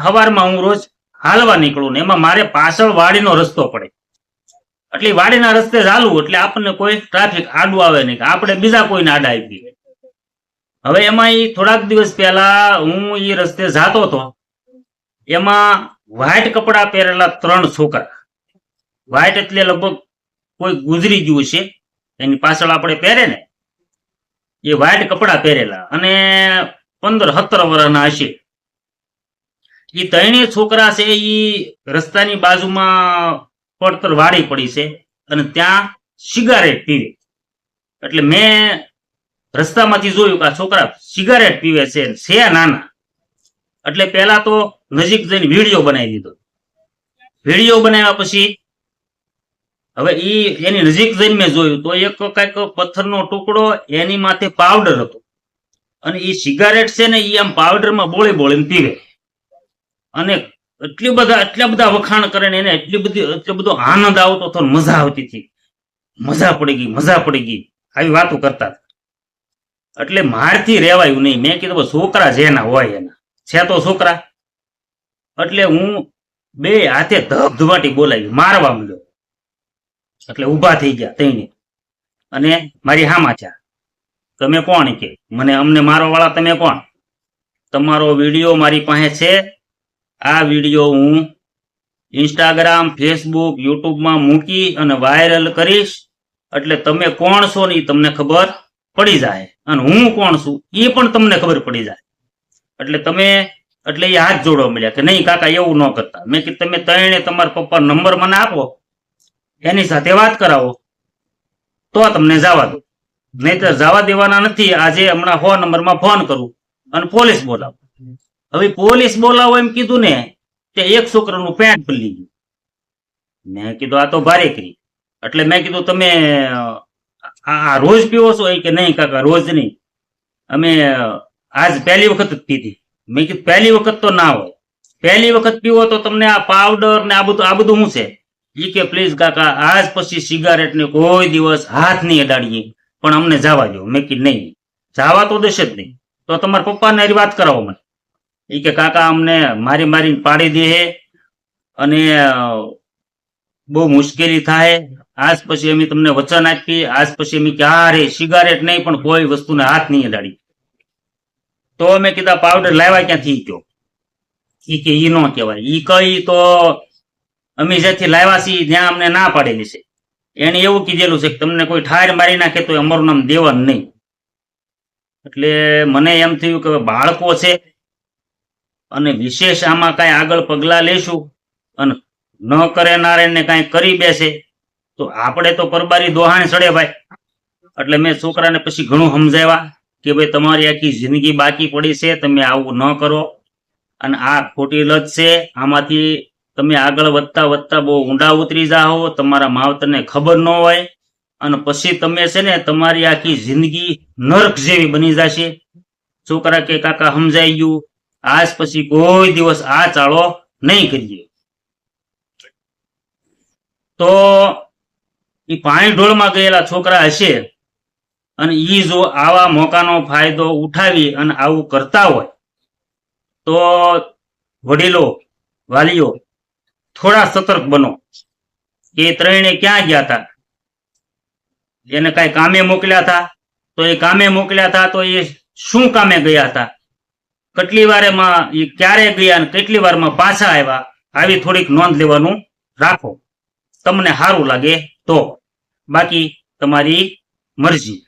સવારમાં હું રોજ હાલવા નીકળું ને એમાં મારે પાછળ વાડીનો રસ્તો પડે, એટલે વાડીના રસ્તે ચાલવું એટલે આપણને કોઈ ટ્રાફિક આડું આવે નહીં કે આપણે બીજા કોઈને આડા આપીએ. હવે એમાં થોડાક દિવસ પહેલા હું એ રસ્તે જાતો હતો, એમાં વ્હાઈટ કપડા પહેરેલા 3 છોકરા, વ્હાઈટ એટલે લગભગ કોઈ ગુજરી ગયું છે એની પાછળ આપણે પહેરે ને એ વ્હાઈટ કપડા પહેરેલા અને 15-17 વર્ષના હશે. એ 3 છોકરા છે એ રસ્તાની બાજુમાં પડતર વાડી પડી છે અને ત્યાં સિગારેટ પીવે. એટલે મેં રસ્તામાંથી જોયું કે આ છોકરા સિગારેટ પીવે છે નાના. એટલે પેલા તો નજીક જઈને વિડીયો બનાવી દીધો. વિડીયો બનાવ્યા પછી હવે એની નજીક જઈને મેં જોયું તો એક કઈક પથ્થરનો ટુકડો એની માથે પાવડર હતો અને એ સિગારેટ છે ને એ આમ પાવડરમાં બોળી બોળીને પીવે અને એટલા બધા વખાણ કરે ને એને એટલો બધો આનંદ આવતો હતો, મજા આવતી હતી, મજા પડી ગઈ આવી વાતો કરતા. એટલે મારથી રહેવાયું નહીં. મેં કીધું છોકરા જેના હોય એના છે તો છોકરા. એટલે હું 2 હાથે ધબધબાટી બોલાવી, મારવા માંડ્યો. એટલે ઉભા થઈ ગયા 3 અને મારી હામા છે, તમે કોણ કે મને અમને મારવા વાળા તમે કોણ? તમારો વિડીયો મારી પાસે છે, આ વિડીયો હું ઇન્સ્ટાગ્રામ, ફેસબુક, યુટ્યુબમાં મૂકી અને વાયરલ કરીશ, એટલે તમે કોણ છો ને તમને ખબર પડી જાય અને હું કોણ છું એ પણ તમને ખબર પડી જાય. એટલે એ હાથ જોડવા મળ્યા કે નહીં કાકા એવું ન કરતા. મેં કીધું તમે 3 તમારા પપ્પા નંબર મને આપો, એની સાથે વાત કરાવો તો તમને જવા દો, નહીં તો જવા દેવાના નથી. આજે હમણાં 100 નંબરમાં ફોન કરું અને પોલીસ બોલાવો. હવે પોલીસ બોલાવો એમ કીધું ને તે એક છોકરાનું પેન્ટ પલી ગયું. મેં કીધું આ તો ભારે કરી. એટલે મેં કીધું તમે આ રોજ પીવો છો? એ કે નહીં કાકા રોજ નહીં, અમે આજ પહેલી વખત જ પીધી. મેં કીધું પહેલી વખત તો ના હોય, પહેલી વખત પીવો તો તમને આ પાવડર ને આ બધું શું છે? એ કે પ્લીઝ કાકા આજ પછી સિગારેટ ને કોઈ દિવસ હાથ નહીં અડાડીએ, પણ અમને જવા દો. મેં કીધું નહીં જવા તો દેશે જ નહીં, તો તમારા પપ્પાને હરી વાત કરાવો મને. એ કે કાકા અમને મારીને પાડી દે અને બહુ મુશ્કેલી થાય. આજ પછી અમે તમને વચન આપીએ, આજ પછી અમે ક્યારે સિગારેટ નહીં પણ કોઈ વસ્તુને હાથ નહીં અડાડી. તો મેં કીધા પાવડર લાવ્યા ક્યાંથી ગયો? એ કે ઈ નો કહેવાય. ઈ કઈ તો અમે જ્યાંથી લાવ્યા છીએ ત્યાં અમને ના પાડેલી છે. એને એવું કીધેલું છે કે તમને કોઈ ઠાર મારી નાખે તો અમારું નામ દેવાનું નહીં. એટલે મને એમ થયું કે બાળકો છે અને વિશેષ આમાં કઈ આગળ પગલા લેશું અને ન કરેનારે ને કઈ કરી બેસે તો આપણે તો પરબારી દોહાણ ચડે ભાઈ. એટલે મેં છોકરાને પછી ઘણું સમજાવ્યા કે ભાઈ તમારી આખી જિંદગી બાકી પડી છે, તમે આવું ન કરો અને આ ખોટી લત છે, આમાંથી તમે આગળ વધતા બહુ ઊંડા ઉતરી જાઓ, તમારા માવતરને ખબર ન હોય અને પછી તમે છે ને તમારી આખી જિંદગી નર્ક જેવી બની જશે. છોકરા કે કાકા સમજાઈ ગયું, આજ પછી કોઈ દિવસ આ ચાળો નહીં કરીએ. તો એ પાણી ઢોળમાં ગયેલા છોકરા હશે અને ઈ જો આવા મોકાનો ફાયદો ઉઠાવી અને આવું કરતા હોય તો વડીલો વાલીઓ થોડા સતર્ક બનો. એ 3 ક્યાં ગયા હતા? એને કઈ કામે મોકલ્યા હતા તો એ કામે મોકલ્યા હતા તો એ શું કામે ગયા હતા, કેટલી વારમાં એ ક્યારે ગયા અને કેટલી વારમાં પાછા આવ્યા, આવી થોડીક નોંધ લેવાનું રાખો, તમને સારું લાગે તો. બાકી તમારી મરજી.